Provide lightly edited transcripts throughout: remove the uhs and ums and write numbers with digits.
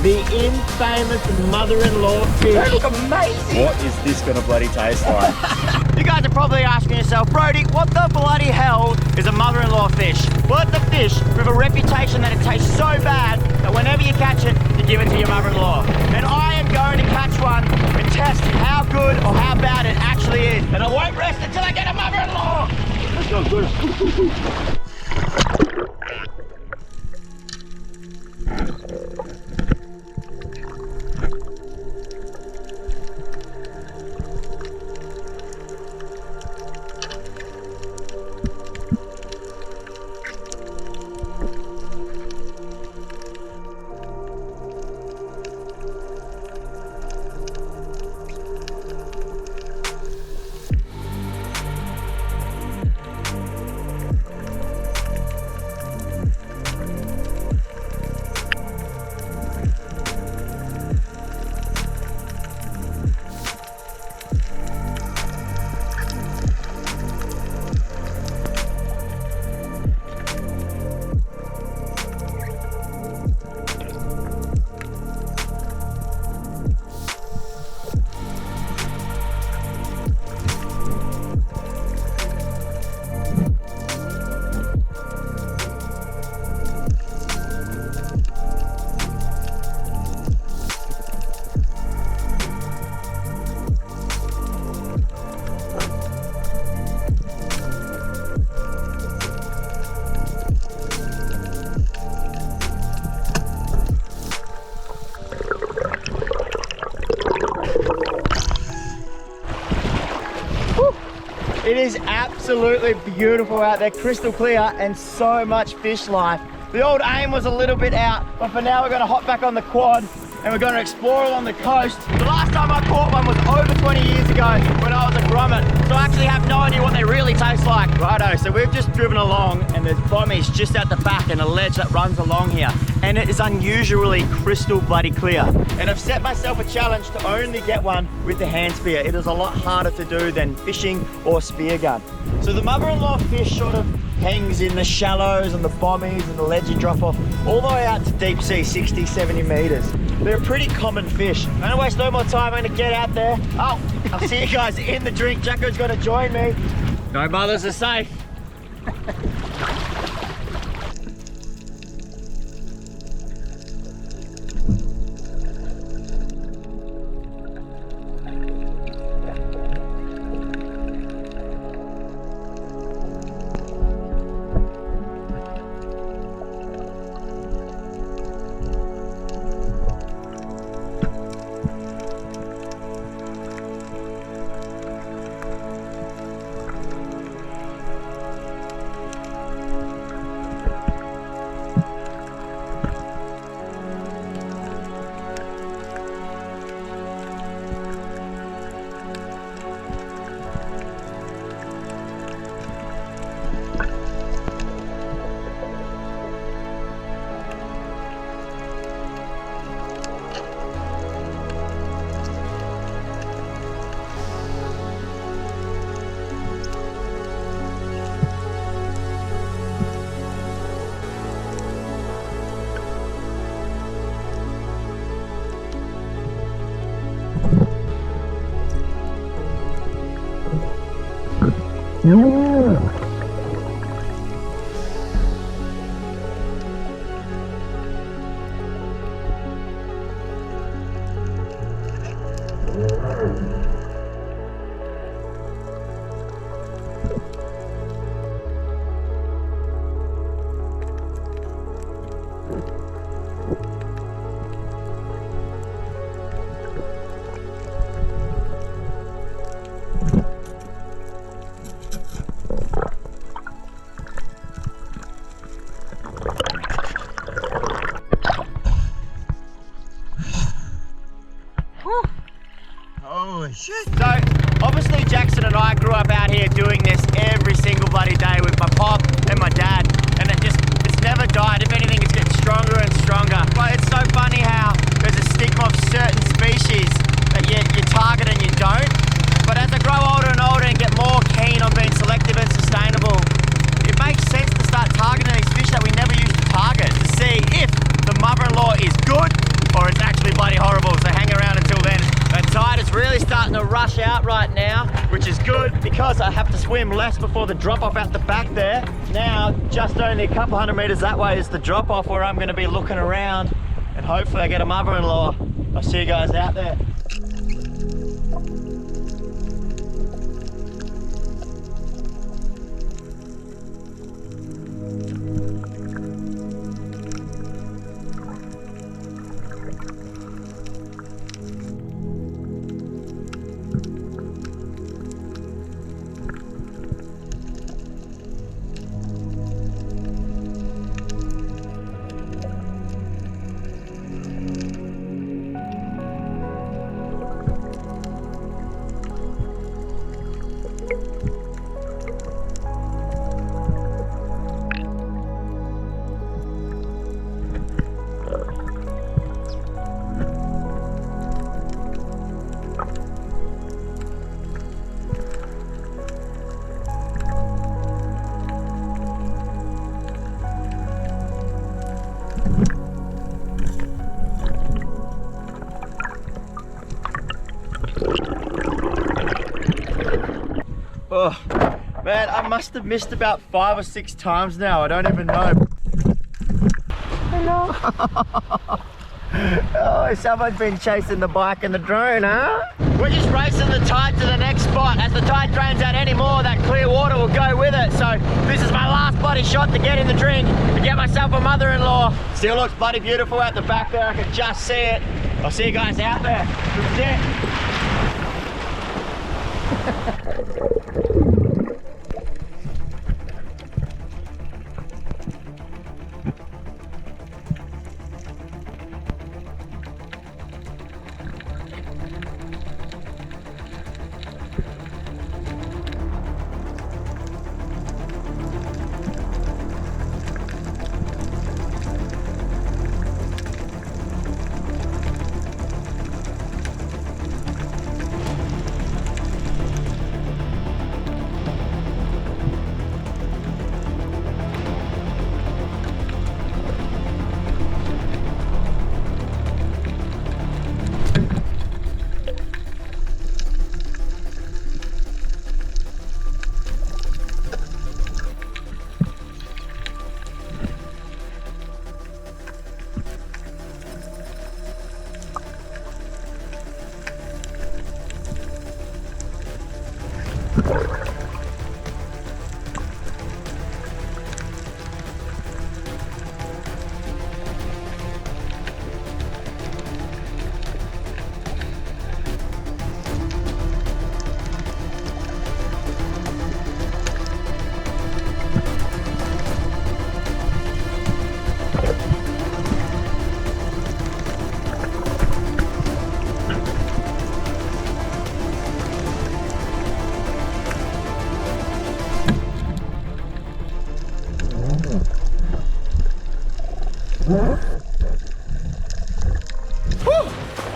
the infamous mother-in-law fish. They look amazing. What is this gonna bloody taste like? You guys are probably asking yourself, Brody, what the bloody hell is a mother-in-law fish? Well, it's a fish with a reputation that it tastes so bad that whenever you catch it, you give it to your mother-in-law. And I am going to catch one and test how good or how bad it actually is. And I won't rest until I get a mother-in-law. Let's go, good. It is absolutely beautiful out there, crystal clear and so much fish life. The old aim was a little bit out, but for now we're going to hop back on the quad and we're going to explore along the coast. The last time I caught one was over 20 years ago when I was a grommet, so I actually have no idea what they really taste like. Righto, so we've just driven along and there's bommies just out the back and a ledge that runs along here. And it is unusually crystal bloody clear. And I've set myself a challenge to only get one with the hand spear. It is a lot harder to do than fishing or spear gun. So the mother-in-law fish sort of hangs in the shallows and the bommies and the ledge you drop off all the way out to deep sea, 60, 70 meters. They're a pretty common fish. I'm gonna waste no more time, I'm gonna get out there. Oh, I'll see you guys in the drink. Jacko's gonna join me. No mothers are safe. Holy shit. So, obviously Jackson and I grew up out here doing this every single bloody day with my pop and my dad, and it's never died. If anything, it's getting stronger and stronger. But it's so funny how there's a stigma of certain species that you target and you don't. But as I grow older and older and get more keen on being selective and sustainable, it makes sense to start targeting these fish that we never used to target, to see if the mother-in-law is good or it's out right now, which is good because I have to swim less before the drop off at the back there. Now, just only a couple hundred meters that way is the drop off where I'm gonna be looking around and hopefully I get a mother-in-law. I'll see you guys out there. Oh, man, I must have missed about 5 or 6 times now. I don't even know. Hello. Oh, someone's been chasing the bike and the drone, huh? We're just racing the tide to the next spot. As the tide drains out any more, that clear water will go with it. So this is my last bloody shot to get in the drink, to get myself a mother-in-law. Still looks bloody beautiful at the back there. I can just see it. I'll see you guys out there. This is it.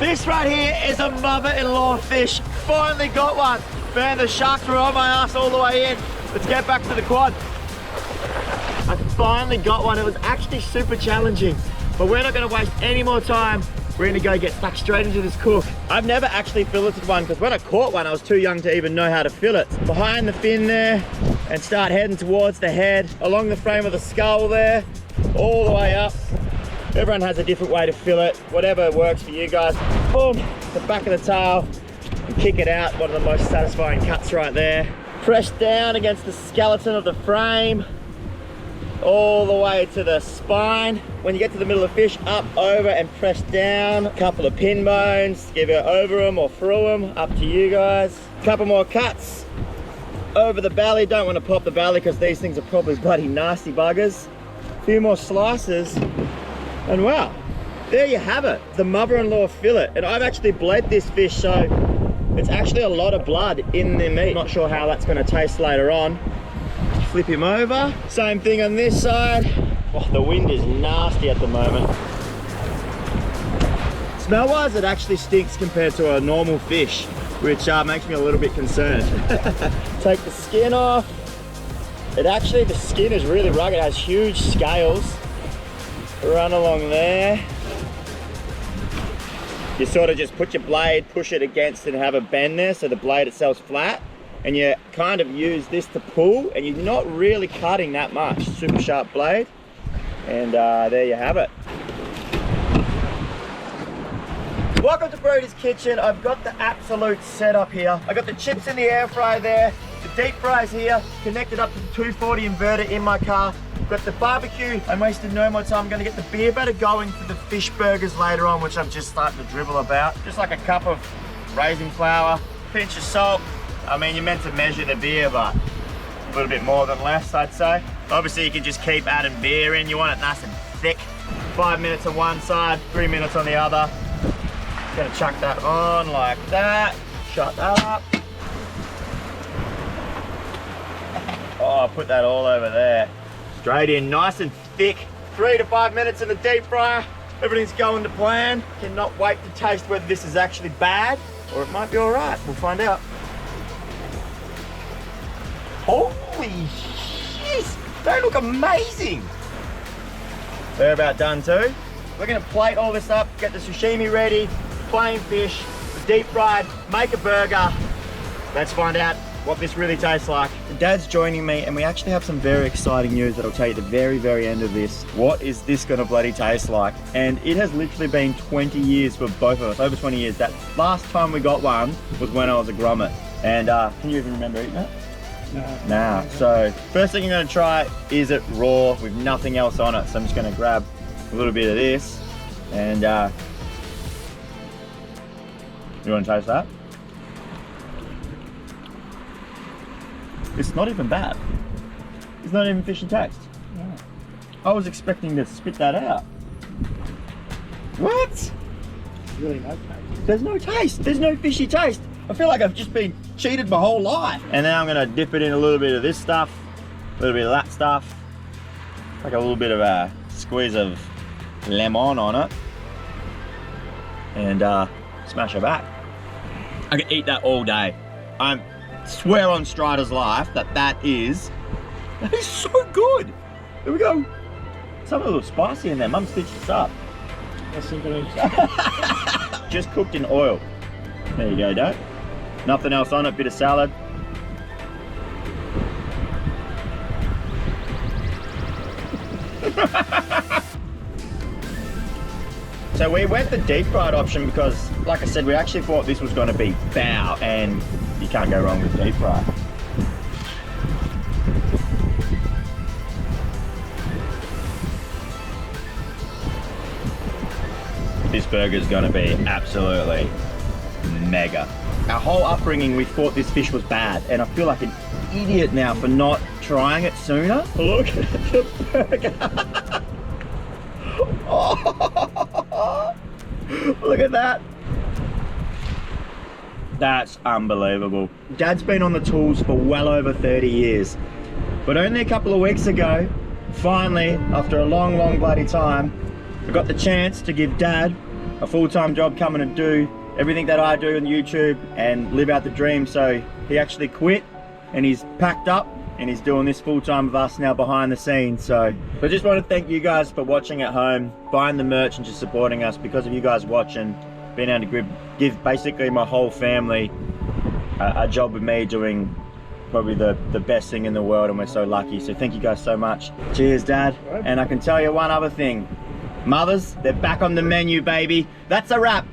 This right here is a mother-in-law fish. Finally got one. Man, the sharks were on my ass all the way in. Let's get back to the quad. I finally got one. It was actually super challenging, but we're not gonna waste any more time. We're gonna go get stuck straight into this cook. I've never actually filleted one because when I caught one, I was too young to even know how to fillet. Behind the fin there and start heading towards the head, along the frame of the skull there, all the way up. Everyone has a different way to fillet, whatever works for you guys. Boom, the back of the tail, and kick it out. One of the most satisfying cuts right there. Press down against the skeleton of the frame, all the way to the spine. When you get to the middle of the fish, up, over, and press down. A couple of pin bones, give it over them or through them, up to you guys. A couple more cuts over the belly. Don't want to pop the belly because these things are probably bloody nasty buggers. A few more slices. And wow, there you have it, the mother-in-law fillet. And I've actually bled this fish, so it's actually a lot of blood in the meat. Not sure how that's gonna taste later on. Flip him over. Same thing on this side. Oh, the wind is nasty at the moment. Smell-wise, it actually stinks compared to a normal fish, which makes me a little bit concerned. Take the skin off. The skin is really rugged. It has huge scales. Run along there. You sort of just put your blade, push it against and have a bend there so the blade itself's flat. And you kind of use this to pull, and you're not really cutting that much. Super sharp blade. And there you have it. Welcome to Brody's Kitchen. I've got the absolute setup here. I got the chips in the air fryer there. The deep fry's here, connected up to the 240 inverter in my car. Got the barbecue. I'm wasting no more time. I'm gonna get the beer batter going for the fish burgers later on, which I'm just starting to dribble about. Just like a cup of raisin flour, pinch of salt. I mean, you're meant to measure the beer, but a little bit more than less, I'd say. Obviously, you can just keep adding beer in. You want it nice and thick. 5 minutes on one side, 3 minutes on the other. Gonna chuck that on like that. Shut that up. Oh, put that all over there. Straight in, nice and thick. 3 to 5 minutes in the deep fryer. Everything's going to plan. Cannot wait to taste whether this is actually bad or it might be all right. We'll find out. Holy shit, they look amazing. They're about done too. We're gonna plate all this up, get the sashimi ready, plain fish, deep fried, make a burger. Let's find out what this really tastes like. Dad's joining me and we actually have some very exciting news that I'll tell you at the very, very end of this. What is this gonna bloody taste like? And it has literally been 20 years for both of us, over 20 years. That last time we got one was when I was a grommet. And can you even remember eating it? No. Nah. So first thing I'm gonna try is it raw with nothing else on it. So I'm just gonna grab a little bit of this and you wanna taste that? It's not even bad. It's not even fishy taste. No. I was expecting to spit that out. What? There's really no taste. There's no taste. There's no fishy taste. I feel like I've just been cheated my whole life. And then I'm gonna dip it in a little bit of this stuff, a little bit of that stuff, like a little bit of a squeeze of lemon on it, and smash it back. I could eat that all day. I swear on Strider's life that is so good. There we go. Something a little spicy in there. Mum stitched this up. That's good. Just cooked in oil. There you go, Dad. Nothing else on it, bit of salad. So we went the deep fried option because, like I said, we actually thought this was going to be bow, and you can't go wrong with deep fry. This burger's going to be absolutely mega. Our whole upbringing, we thought this fish was bad, and I feel like an idiot now for not trying it sooner. Look at the burger. Oh, look at that. That's unbelievable. Dad's been on the tools for well over 30 years, but only a couple of weeks ago, finally, after a long, long bloody time, I got the chance to give Dad a full-time job coming and do everything that I do on YouTube and live out the dream. So he actually quit and he's packed up and he's doing this full-time with us now behind the scenes. So I just want to thank you guys for watching at home, buying the merch and just supporting us. Because of you guys watching, being able to give basically my whole family a job with me doing probably the best thing in the world, and we're so lucky. So thank you guys so much. Cheers, Dad. And I can tell you one other thing. Mothers, they're back on the menu, baby. That's a wrap.